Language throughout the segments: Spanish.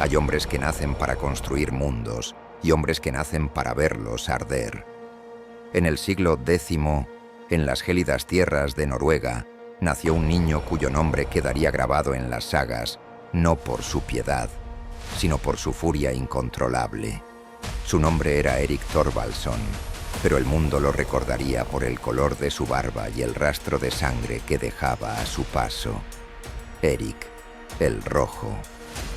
Hay hombres que nacen para construir mundos y hombres que nacen para verlos arder. En el siglo X, en las gélidas tierras de Noruega, nació un niño cuyo nombre quedaría grabado en las sagas, no por su piedad, sino por su furia incontrolable. Su nombre era Erik Thorvaldsson, pero el mundo lo recordaría por el color de su barba y el rastro de sangre que dejaba a su paso. Erik, el Rojo.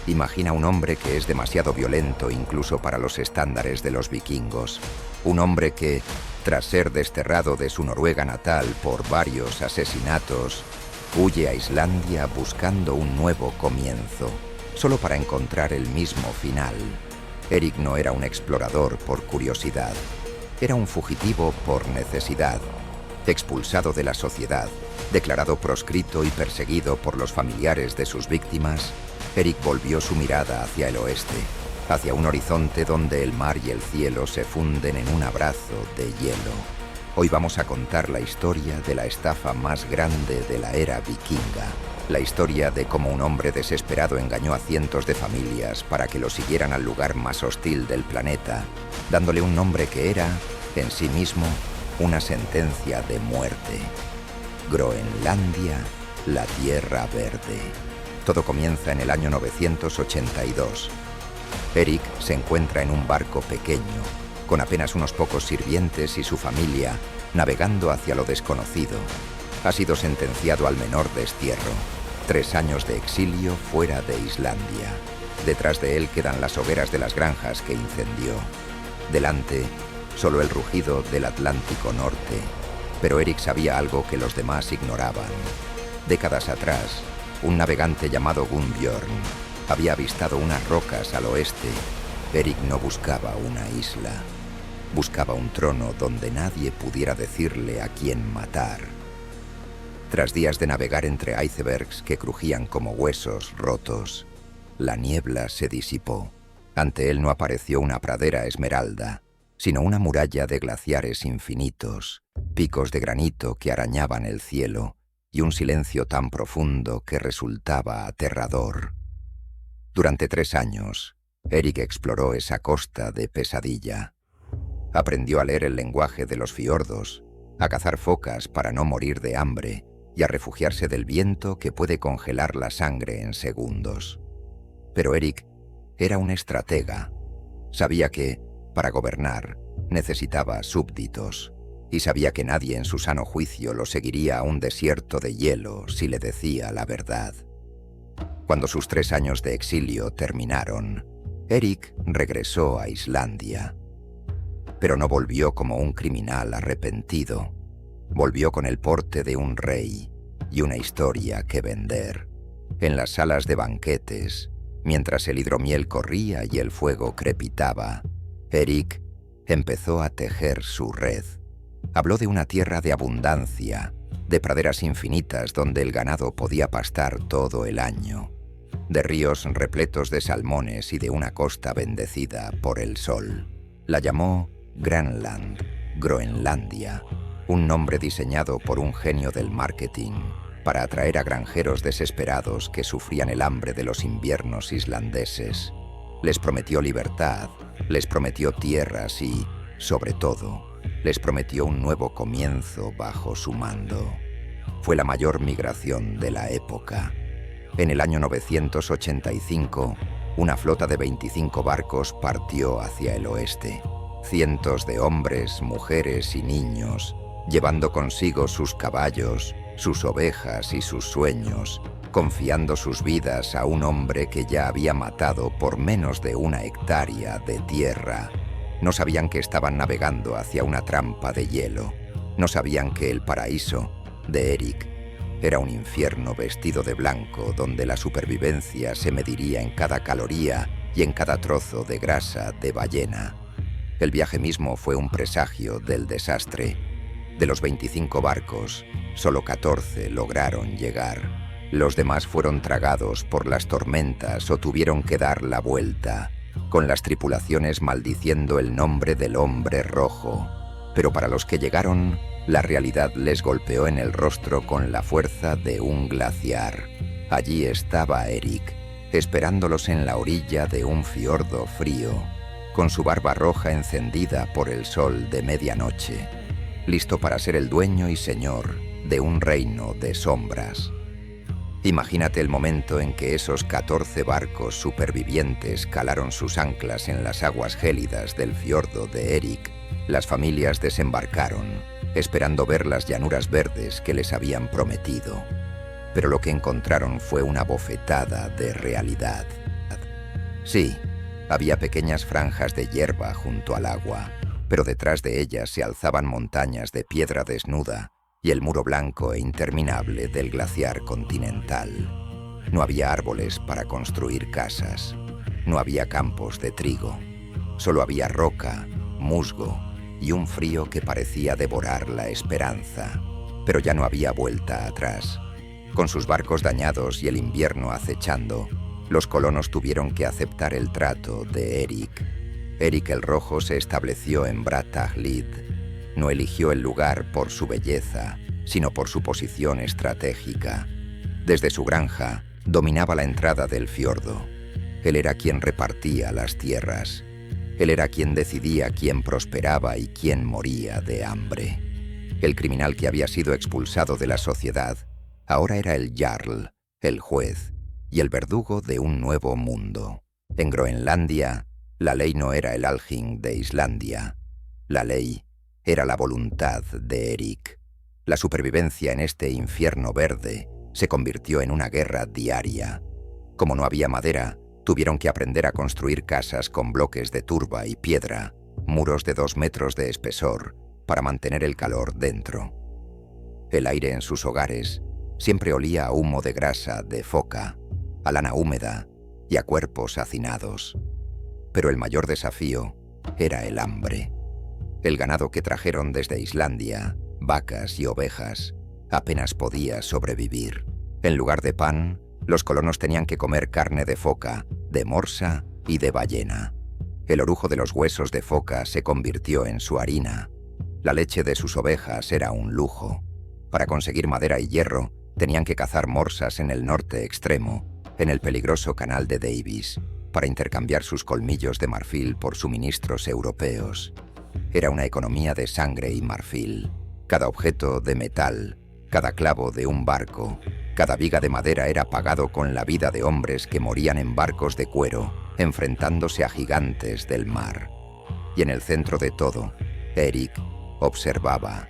Imagina un hombre que es demasiado violento incluso para los estándares de los vikingos. Un hombre que, tras ser desterrado de su Noruega natal por varios asesinatos, huye a Islandia buscando un nuevo comienzo, solo para encontrar el mismo final. Erik no era un explorador por curiosidad, era un fugitivo por necesidad. Expulsado de la sociedad, declarado proscrito y perseguido por los familiares de sus víctimas, Erik volvió su mirada hacia el oeste, hacia un horizonte donde el mar y el cielo se funden en un abrazo de hielo. Hoy vamos a contar la historia de la estafa más grande de la era vikinga, la historia de cómo un hombre desesperado engañó a cientos de familias para que lo siguieran al lugar más hostil del planeta, dándole un nombre que era, en sí mismo, una sentencia de muerte. Groenlandia, la Tierra Verde. Todo comienza en el año 982. Erik se encuentra en un barco pequeño, con apenas unos pocos sirvientes y su familia, navegando hacia lo desconocido. Ha sido sentenciado al menor destierro, 3 años de exilio fuera de Islandia. Detrás de él quedan las hogueras de las granjas que incendió. Delante, solo el rugido del Atlántico Norte. Pero Erik sabía algo que los demás ignoraban. Décadas atrás, un navegante llamado Gunnbjörn había avistado unas rocas al oeste. Erik no buscaba una isla. Buscaba un trono donde nadie pudiera decirle a quién matar. Tras días de navegar entre icebergs que crujían como huesos rotos, la niebla se disipó. Ante él no apareció una pradera esmeralda, sino una muralla de glaciares infinitos, picos de granito que arañaban el cielo y un silencio tan profundo que resultaba aterrador. Durante 3 años, Erik exploró esa costa de pesadilla. Aprendió a leer el lenguaje de los fiordos, a cazar focas para no morir de hambre y a refugiarse del viento que puede congelar la sangre en segundos. Pero Erik era un estratega. Sabía que, para gobernar, necesitaba súbditos, y sabía que nadie en su sano juicio lo seguiría a un desierto de hielo si le decía la verdad. Cuando sus 3 años de exilio terminaron, Erik regresó a Islandia. Pero no volvió como un criminal arrepentido. Volvió con el porte de un rey y una historia que vender. En las salas de banquetes, mientras el hidromiel corría y el fuego crepitaba, Erik empezó a tejer su red. Habló de una tierra de abundancia, de praderas infinitas donde el ganado podía pastar todo el año, de ríos repletos de salmones y de una costa bendecida por el sol. La llamó Granland, Groenlandia, un nombre diseñado por un genio del marketing para atraer a granjeros desesperados que sufrían el hambre de los inviernos islandeses. Les prometió libertad, les prometió tierras y, sobre todo, les prometió un nuevo comienzo bajo su mando. Fue la mayor migración de la época. En el año 985, una flota de 25 barcos partió hacia el oeste. Cientos de hombres, mujeres y niños, llevando consigo sus caballos, sus ovejas y sus sueños, confiando sus vidas a un hombre que ya había matado por menos de 1 hectárea de tierra. No sabían que estaban navegando hacia una trampa de hielo. No sabían que el paraíso de Erik era un infierno vestido de blanco donde la supervivencia se mediría en cada caloría y en cada trozo de grasa de ballena. El viaje mismo fue un presagio del desastre. De los 25 barcos, solo 14 lograron llegar. Los demás fueron tragados por las tormentas o tuvieron que dar la vuelta, con las tripulaciones maldiciendo el nombre del hombre rojo. Pero para los que llegaron, la realidad les golpeó en el rostro con la fuerza de un glaciar. Allí estaba Erik, esperándolos en la orilla de un fiordo frío, con su barba roja encendida por el sol de medianoche, listo para ser el dueño y señor de un reino de sombras. Imagínate el momento en que esos 14 barcos supervivientes calaron sus anclas en las aguas gélidas del fiordo de Erik. Las familias desembarcaron, esperando ver las llanuras verdes que les habían prometido. Pero lo que encontraron fue una bofetada de realidad. Sí, había pequeñas franjas de hierba junto al agua, pero detrás de ellas se alzaban montañas de piedra desnuda y el muro blanco e interminable del glaciar continental. No había árboles para construir casas, no había campos de trigo, solo había roca, musgo y un frío que parecía devorar la esperanza, pero ya no había vuelta atrás. Con sus barcos dañados y el invierno acechando, los colonos tuvieron que aceptar el trato de Erik. Erik el Rojo se estableció en Brattahlid. No eligió el lugar por su belleza, sino por su posición estratégica. Desde su granja, dominaba la entrada del fiordo. Él era quien repartía las tierras. Él era quien decidía quién prosperaba y quién moría de hambre. El criminal que había sido expulsado de la sociedad, ahora era el Jarl, el juez y el verdugo de un nuevo mundo. En Groenlandia, la ley no era el Althing de Islandia. La ley era la voluntad de Erik. La supervivencia en este infierno verde se convirtió en una guerra diaria. Como no había madera, tuvieron que aprender a construir casas con bloques de turba y piedra, muros de 2 metros de espesor, para mantener el calor dentro. El aire en sus hogares siempre olía a humo de grasa de foca, a lana húmeda y a cuerpos hacinados. Pero el mayor desafío era el hambre. El ganado que trajeron desde Islandia, vacas y ovejas, apenas podía sobrevivir. En lugar de pan, los colonos tenían que comer carne de foca, de morsa y de ballena. El orujo de los huesos de foca se convirtió en su harina. La leche de sus ovejas era un lujo. Para conseguir madera y hierro, tenían que cazar morsas en el norte extremo, en el peligroso canal de Davis, para intercambiar sus colmillos de marfil por suministros europeos. Era una economía de sangre y marfil. Cada objeto de metal, cada clavo de un barco, cada viga de madera era pagado con la vida de hombres que morían en barcos de cuero, enfrentándose a gigantes del mar. Y en el centro de todo, Erik observaba.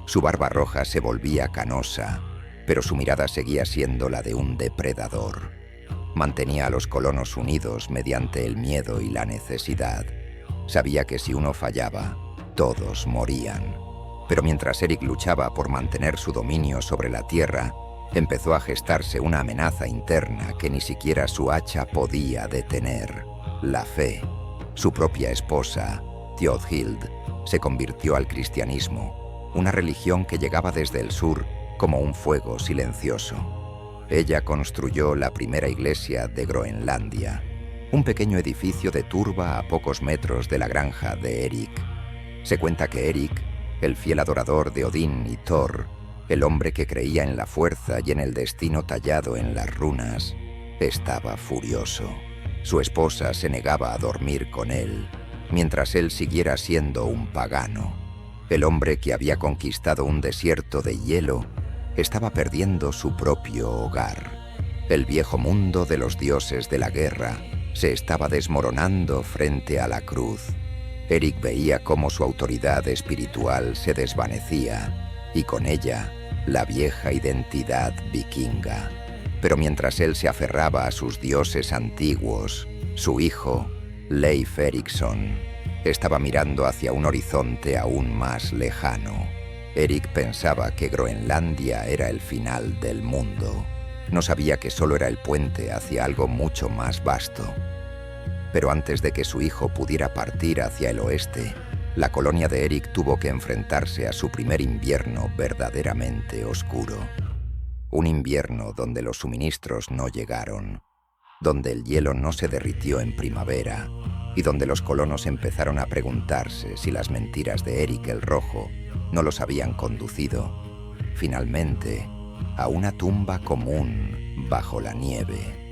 Su barba roja se volvía canosa, pero su mirada seguía siendo la de un depredador. Mantenía a los colonos unidos mediante el miedo y la necesidad. Sabía que si uno fallaba, todos morían. Pero mientras Erik luchaba por mantener su dominio sobre la tierra, empezó a gestarse una amenaza interna que ni siquiera su hacha podía detener. La fe. Su propia esposa, Thiodhild, se convirtió al cristianismo, una religión que llegaba desde el sur como un fuego silencioso. Ella construyó la primera iglesia de Groenlandia, un pequeño edificio de turba a pocos metros de la granja de Erik. Se cuenta que Erik, el fiel adorador de Odín y Thor, el hombre que creía en la fuerza y en el destino tallado en las runas, estaba furioso. Su esposa se negaba a dormir con él, mientras él siguiera siendo un pagano. El hombre que había conquistado un desierto de hielo estaba perdiendo su propio hogar. El viejo mundo de los dioses de la guerra se estaba desmoronando frente a la cruz. Erik veía cómo su autoridad espiritual se desvanecía y con ella la vieja identidad vikinga. Pero mientras él se aferraba a sus dioses antiguos, su hijo, Leif Erikson, estaba mirando hacia un horizonte aún más lejano. Erik pensaba que Groenlandia era el final del mundo. No sabía que solo era el puente hacia algo mucho más vasto. Pero antes de que su hijo pudiera partir hacia el oeste, la colonia de Erik tuvo que enfrentarse a su primer invierno verdaderamente oscuro. Un invierno donde los suministros no llegaron, donde el hielo no se derritió en primavera y donde los colonos empezaron a preguntarse si las mentiras de Erik el Rojo no los habían conducido, finalmente, a una tumba común bajo la nieve.